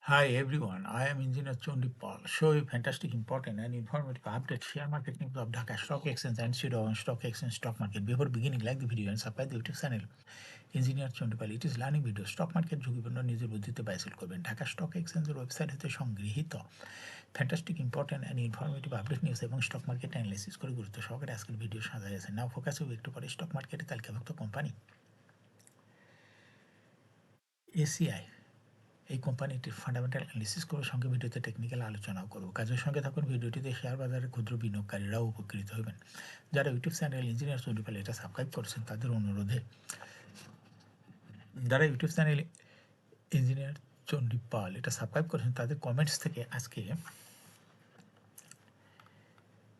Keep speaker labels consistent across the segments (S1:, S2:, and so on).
S1: Hi everyone, I am Engineer Chondi Paul. Show you fantastic, important, and informative update share market news of Dhaka Stock Exchange and Shidong Stock Exchange stock market. Before beginning, like the video and subscribe the YouTube channel. Engineer Chondi Paul. It is learning video. Stock market ঝুঁকিপূর্ণ নিজের বুদ্ধিতে বাইসেল করবেন। Dhaka stock এক্সচেঞ্জের website হতে সংগৃহীত fantastic important and informative update news এবং stock market analysis করে গুরুত্ব সহকারে আজকের ভিডিও সাজা গেছে। নাও ফোকাস হবে একটু পরে স্টক মার্কেটে তালিকাভুক্ত কোম্পানি এসিআই। এই কোম্পানিটির ফান্ডামেন্টাল অ্যানালিসিস করে সঙ্গে ভিডিওতে টেকনিক্যাল আলোচনাও করব। কাজের সঙ্গে থাকুন ভিডিওটিতে শেয়ার বাজারে ক্ষুদ্র বিনিয়োগকারীরাও উপকৃত হবেন। যারা YouTube channel engineer Chandi Pal এটা সাবস্ক্রাইব করেছেন তাদের অনুরোধে যারা YouTube channel engineer Chandi Pal এটা সাবস্ক্রাইব করেছেন তাদের কমেন্টস থেকে আজকে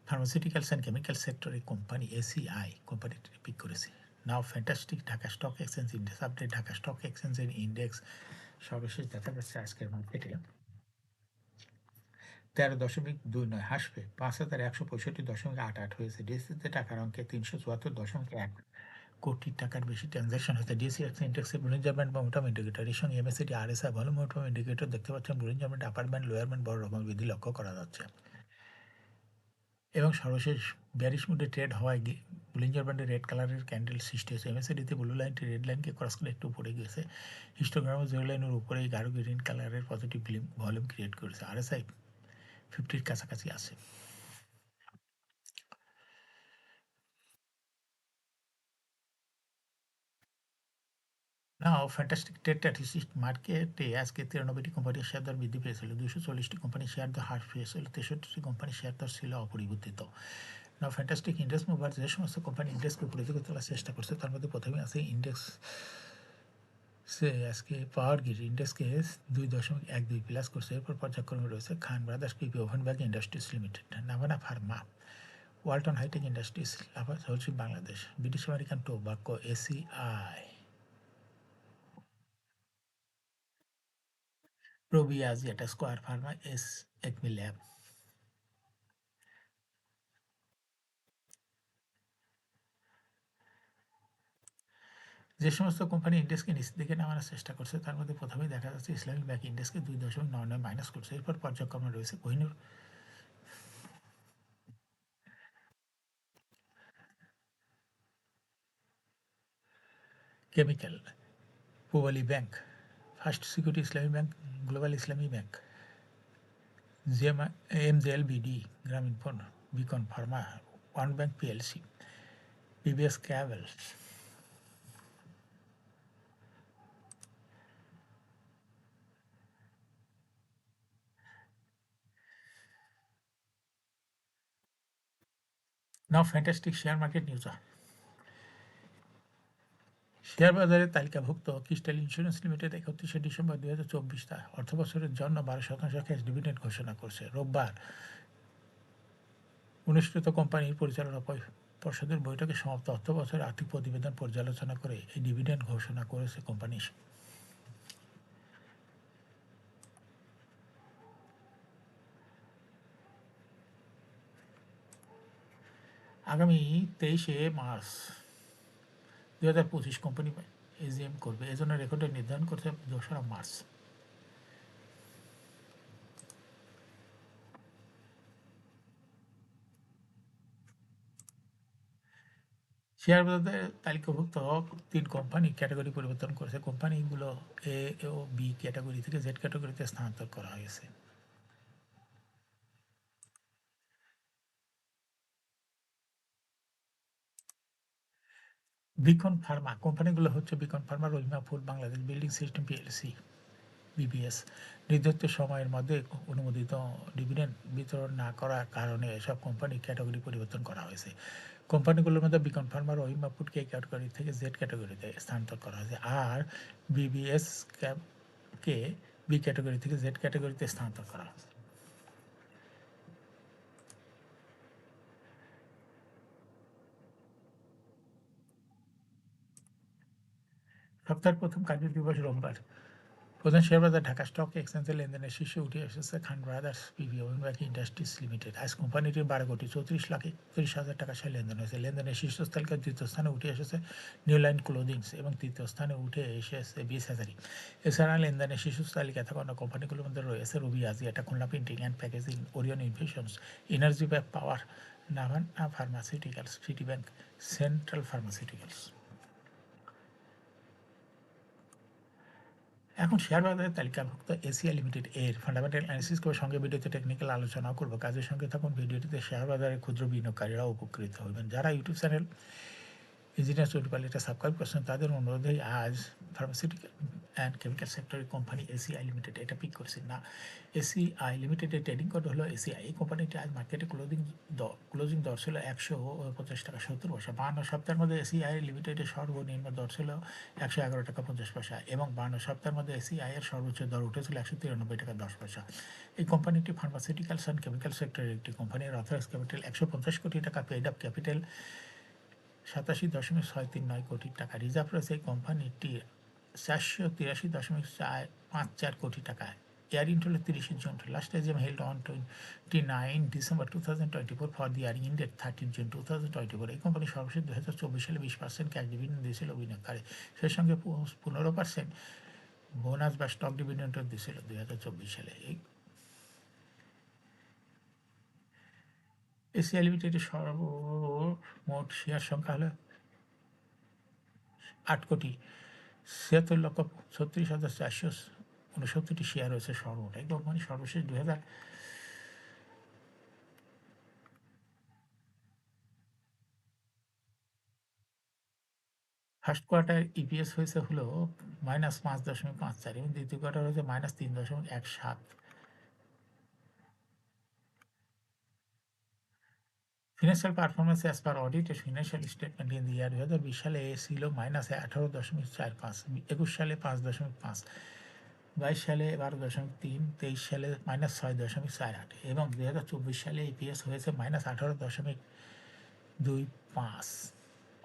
S1: ফার্মাসিউটিক্যালস অ্যান্ড কেমিক্যাল সেক্টরের কোম্পানি এসিআই কোম্পানিটি পিক করেছে। Now fantastic Dhaka stock exchange index update. Dhaka stock এক্সচেঞ্জের ইন্ডেক্স সর্বশেষ দেখা যাচ্ছে আজকের মার্কেটে 13.29 হাসবে 5,165.88 হয়েছে। ডিএসসিতে টাকার অঙ্কে 374.1 কোটি টাকার বেশি ট্রানজাকশন হয়েছে। ডিএসসি ইন্ডেক্সে বুলিঞ্জার ব্যান্ড মোমেন্টাম ইন্ডিকেটর এর সঙ্গে MSCD RSI volume momentum indicator দেখতে পাচ্ছেন। Bollinger band upper band lower band বড় রকম বৃদ্ধি লক্ষ্য করা যাচ্ছে এবং সর্বশেষ ব্যারিশ মুডে ট্রেড হওয়ায় বুলিঞ্জার ব্যান্ডে রেড কালারের ক্যান্ডেল সৃষ্টি হয়েছে। এমএসসিডিতে ব্লু লাইনটি রেড লাইনকে ক্রস করে একটু উপরে গিয়েছে। হিস্টোগ্রামে জিরো লাইনের উপরে গাঢ় গ্রিন কালারের পজিটিভ ভলিউম ক্রিয়েট করেছে। আরএসআই 50-র কাছাকাছি আছে। নাও ফ্যান্টাস্টিক ট্রেড স্ট্যাটিস্টিক্স মার্কেটে আজকে 93টি কোম্পানির শেয়ার দর বৃদ্ধি পেয়েছিল। 240টি কোম্পানির শেয়ার দর হ্রাস পেয়েছিল। 63টি কোম্পানির শেয়ার দর ছিল অপরিবর্তিত। নাও ফ্যান্টাস্টিক ইন্ডেক্স মুভার যে সমস্ত কোম্পানি ইন্ডেক্সকে উপরে দিকে তোলার চেষ্টা করছে তার মধ্যে প্রথমে আছে ইন্ডেক্স সে আজকে পাওয়ার গ্রিড ইন্ডেক্সকে 2.12 প্লাস করছে। এরপর পর্যায়ক্রমে রয়েছে Khan brothers PP woven bag industries limited, Navana pharma, Walton hitech industries, Lafarge Holcim Bangladesh, British American tobacco, ACI, প্রবি আজিয়াটা, স্কোয়ার ফার্মা, এস একমি ল্যাব। যে সমস্ত কোম্পানি ইন্ডেক্সকে নিচের দিকে নামানোর চেষ্টা করছে তার মধ্যে প্রথমেই দেখা যাচ্ছে ইসলামিক ব্যাংক ইন্ডেক্সকে 2.99 মাইনাস করছে। এরপর পর্যায়ক্রমে রয়েছে Kohinoor chemical, Pubali bank, first security Islami bank, global Islami bank, MJLBD, Grameen phone, Beacon pharma, one bank PLC, PBS cable. Now fantastic share market news. Share বাজারে তালিকাভুক্ত ক্রিস্টাল ইন্স্যুরেন্স লিমিটেড 31শে ডিসেম্বর 2024 অর্থবছরের জন্য 12% ক্যাশ ডিভিডেন্ড ঘোষণা করছে। রোববার অনুষ্ঠিত কোম্পানির পরিচালনা পর্ষদের বৈঠকে সমাপ্ত অর্থবছরের আর্থিক প্রতিবেদন পর্যালোচনা করে এই ডিভিডেন্ড ঘোষণা করেছে কোম্পানি। আগামী 23শে মার্চ 2025 কোম্পানি এজিএম করবে। এজন্য রেকর্ড ডেট নির্ধারণ করছে 2রা মার্চ। শেয়ার বাজারে তালিকাভুক্ত 3 কোম্পানি ক্যাটাগরি পরিবর্তন করেছে। কোম্পানিগুলো এ ও বি ক্যাটাগরি থেকে জেড ক্যাটাগরিতে স্থানান্তর করা হয়েছে। বিকন ফার্মা কোম্পানিগুলো হচ্ছে Beacon Pharma, Rahima food Bangladesh, building system PLC, BBS. নির্দিষ্ট সময়ের মধ্যে অনুমোদিত ডিভিডেন্ড বিতরণ না করার কারণে এসব কোম্পানি ক্যাটাগরি পরিবর্তন করা হয়েছে। কোম্পানিগুলোর মধ্যে বিকন ফার্মা, রহিমা ফুড কে ক্যাটাগরি থেকে জেড ক্যাটাগরিতে স্থানান্তর করা হয়েছে, আর বিবিএস কে বি ক্যাটাগরি থেকে জেড ক্যাটাগরিতে স্থানান্তর করা হয়েছে। সপ্তাহের প্রথম কার্য দিবস রোববার। প্রধান শেয়ার বাজার ঢাকা স্টক এক্সচেঞ্জের লেনদেনের শীর্ষে উঠে এসেছে খান ব্রাদার্স পিভি ওমেনবাকি ইন্ডাস্ট্রিজ লিমিটেড। আজ কোম্পানিটির 12,34,31,000 টাকা শেয়ার লেনদেন হয়েছে। লেনদেনের শীর্ষ তালিকায় দ্বিতীয় স্থানে উঠে এসেছে নিউ লাইন ক্লোদিংস এবং তৃতীয় স্থানে উঠে এসেছে বিএস হ্যাজারি। এছাড়া লেনদেনের শীর্ষ তালিকায় থাকা অন্য কোম্পানিগুলোর মধ্যে রয়েছে Robi Axiata, Khulna printing and packaging, Orion infusions, energy pac power, Navana pharmaceuticals, city bank, central pharmaceuticals. এখন শেয়ার বাজারের তালিকাভুক্ত এসিআই লিমিটেড এর ফান্ডামেন্টাল অ্যানালিসিস করে সঙ্গে ভিডিওতে টেকনিক্যাল আলোচনা করবো। কাজের সঙ্গে থাকুন। ভিডিওটিতে শেয়ার বাজারের ক্ষুদ্র বিনিয়োগকারীরাও উপকৃত হবেন। যারা ইউটিউব চ্যানেল ইঞ্জিনিয়ার চৌধুরী এটা সাবস্ক্রাইব করছেন তাদের অনুরোধেই আজ ফার্মাসিউটিক্যাল অ্যান্ড কেমিক্যাল সেক্টরের কোম্পানি এসিআই লিমিটেড এটা পিক করছি না। এসিআই লিমিটেডের ট্রেডিং কোড হলো এসিআই। এই কোম্পানিটি আজ মার্কেটে ক্লোজিং দর ছিল 150 টাকা 70 পয়সা। 52 সপ্তাহের মধ্যে এসিআই লিমিটেডের সর্বনিম্ন দর ছিল 111 টাকা 50 পয়সা এবং 52 সপ্তাহের মধ্যে এসিআই এর সর্বোচ্চ দর উঠেছিল 193 টাকা 10 পয়সা। এই কোম্পানিটি ফার্মাসিউটিক্যালস অ্যান্ড কেমিক্যাল সেক্টরের একটি কোম্পানির অথরাইজ ক্যাপিটাল 150 কোটি টাকা, পেইড আপ ক্যাপিটাল 87.639 কোটি টাকা। রিজার্ভ রয়েছে এই কোম্পানিটির 483.454 কোটি টাকা। এয়ার ইন্টলের 30 June last AGM held on 29 December 2024 for the year ended 30 June 2024। এই কোম্পানি সর্বশেষ 2024 সালে 20% ক্যাশ ডিভিডেন্ড দিয়েছিল বিনিয়োগকারী, সেই সঙ্গে 15% বোনাস বা স্টক ডিভিডেন্ডও দিয়েছিল 2024 সালে। এই এসিআই লিমিটেডের সর্বমোট শেয়ার সংখ্যা হলো 8,76,36,469 শেয়ার রয়েছে সর্বমোট। এই কোম্পানি সর্বশেষ 2000 ফার্স্ট কোয়ার্টার ইপিএস হয়েছে হলো -5.54 এবং দ্বিতীয় কোয়ার্টার হয়েছে -3.17। Financial performance as per audited financial statement in the year 2020 সালে ছিল -18.45, 21 সালে 5.5, 22 সালে 12.3, 23 সালে -6.48 এবং 2024 সালে ইপিএস হয়েছে -18.25।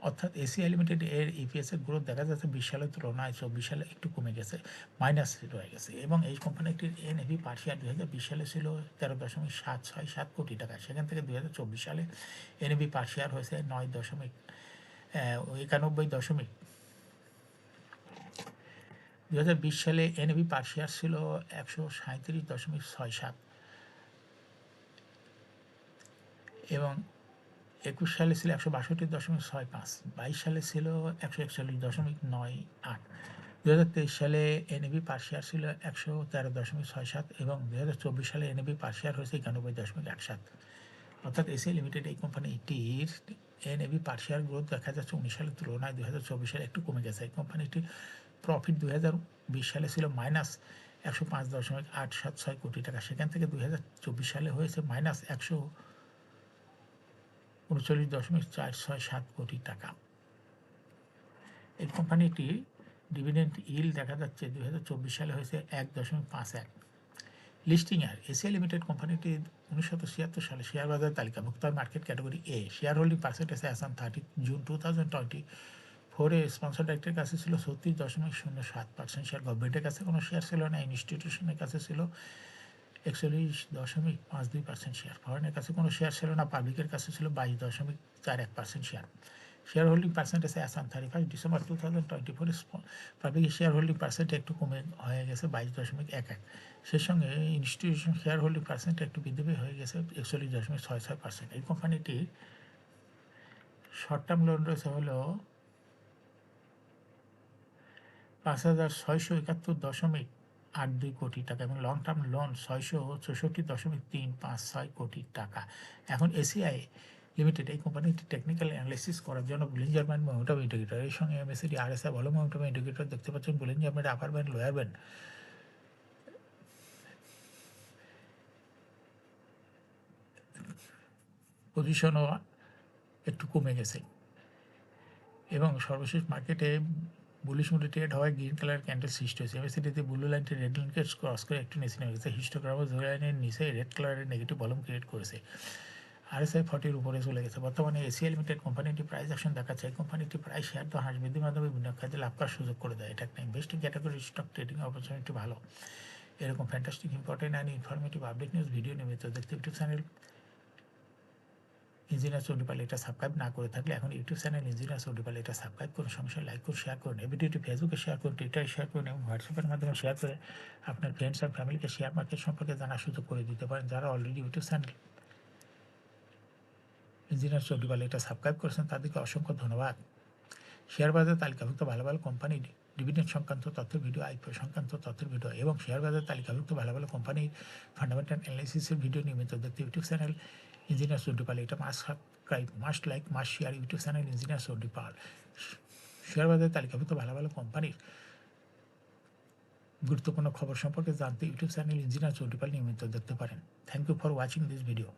S1: অর্থাৎ এসিআই লিমিটেড এর ইপিএসের গ্রোথ দেখা যাচ্ছে 20 সালের তুলনায় 24 সালে একটু কমে গেছে, মাইনাস রয়ে গেছে এবং এই কোম্পানিটির এনএভি পার শেয়ার 2020 সালে ছিল 13.767 কোটি টাকা। সেখান থেকে 2024 সালে এনএভি পার শেয়ার হয়েছে 9.91। 2020 সালে এনএভি পার শেয়ার ছিল 137.67 এবং 21 সালে ছিল 162.65, 22 সালে ছিল 141.98, 2023 সালে এনএভি পার শেয়ার ছিল 113.67 এবং 2024 সালে এনএভি পার শেয়ার হয়েছে 91.17। অর্থাৎ এসিআই লিমিটেড এই কোম্পানিটির এনএভি পার শেয়ার গ্রোথ দেখা যাচ্ছে 19 সালের তুলনায় 2024 সালে একটু কমে গেছে। এই কোম্পানিটির প্রফিট 2020 সালে ছিল -105.876 কোটি টাকা, সেখান থেকে 2024 সালে হয়েছে -139.467 কোটি টাকা। এই কোম্পানিটি ডিভিডেন্ড ইল্ড দেখা যাচ্ছে 2024 সালে হয়েছে 1.51। লিস্টিং আর এসিআই লিমিটেড কোম্পানিটি 1976 সালে শেয়ার বাজার তালিকাভুক্ত market category A. Share holding percentage as on 30 June 2024 sponsor ডাইরেক্টের কাছে ছিল 36.07% শেয়ার। গভর্নমেন্টের কাছে কোনো শেয়ার ছিল না। ইনস্টিটিউশনের কাছে ছিল 41.52% শেয়ার। ফরেনের কাছে কোনো শেয়ার ছিল না। পাবলিকের কাছে ছিল 22.41% share. Share holding percentage as on 31 December 2024 public share holding percent একটু কমে হয়ে গেছে 22.11। সেই সঙ্গে ইনস্টিটিউশন শেয়ার হোল্ডিং পার্সেন্ট একটু বৃদ্ধি হয়ে গেছে 41.66%। এই কোম্পানিটি শর্ট টার্ম লোন রয়েছে হলো 5,671.82 কোটি টাকা এবং লং টার্ম লোন 664.356 কোটি টাকা। এখন এসিআই লিমিটেড এই কোম্পানিটি টেকনিক্যাল অ্যানালিসিস করার জন্য বুলিঞ্জার ব্যান্ড মোমেন্টাম ইন্ডিকেটর এর সঙ্গে এমএসিডি আরএসআই ভালো মোমেন্টাম ইন্ডিকেটর দেখতে পাচ্ছেন। Bollinger band upper band lower band পজিশনও একটু কমে গেছে এবং সর্বশেষ মার্কেটে বুলিশ মুডে ট্রেড হওয়ায় গ্রিন কালার ক্যান্ডেল সৃষ্টি হয়েছে। এমএসিডিতে ব্লু লাইনটি রেড লাইনকে ক্রস করে একটু নিচে নেমে গেছে। হিস্টোগ্রামও ব্লু লাইনের নিচে রেড কালারের নেগেটিভ ভলিউম ক্রিয়েট করেছে। RSI 40 উপরে চলে গেছে। বর্তমানে এসিআই লিমিটেড কোম্পানিটি প্রাইস অ্যাকশন দেখাচ্ছে। এই কোম্পানিটি প্রায় শেয়ার দর হ্রাস বৃদ্ধির মাধ্যমে বিনিয়োগকারীদের লাভ করার সুযোগ করে দেয়। এটা একটা investing category stock trading opportunity ভালো। এরকম fantastic important and informative update news video নিয়মিত দেখতে ইউটিউব চ্যানেল ইঞ্জিনিয়ার চণ্ডীপাল এটা সাবস্ক্রাইব না করে থাকলে এখন ইউটিউব চ্যানেল ইঞ্জিনিয়ার চণ্ডীপাল এটা সাবস্ক্রাইব করুন, সঙ্গে লাইক করুন, শেয়ার করুন। এই ভিডিওটি ফেসবুকে শেয়ার করুন, টুইটারে শেয়ার করুন এবং হোয়াটসঅ্যাপের মাধ্যমে শেয়ার করে আপনার ফ্রেন্ডস আর ফ্যামিলিকে শেয়ার মার্কেট সম্পর্কে জানার সুযোগ করে দিতে পারেন। যারা already YouTube channel engineer Chandipal এটা সাবস্ক্রাইব করেছেন তাদেরকে অসংখ্য ধন্যবাদ। শেয়ার বাজারে তালিকাভুক্ত ভালো ভালো কোম্পানির ডিভিডেন্ড সংক্রান্ত তথ্যের ভিডিও, আইপিও সংক্রান্ত তথ্যের ভিডিও এবং শেয়ার বাজারে তালিকাভুক্ত ভালো ভালো কোম্পানির ফান্ডামেন্টাল অ্যানালিসিসের ভিডিও নিয়মিত দেখতে ইউটিউব চ্যানেল ইঞ্জিনিয়ার চণ্ডীপাল এটা must subscribe, must like, must share YouTube channel engineer Chandipal. Share বাজারে তালিকাভুক্ত ভালো ভালো কোম্পানির গুরুত্বপূর্ণ খবর সম্পর্কে জানতে ইউটিউব চ্যানেল ইঞ্জিনিয়ার চণ্ডীপাল নিয়মিত দেখতে পারেন। Thank you for watching this video.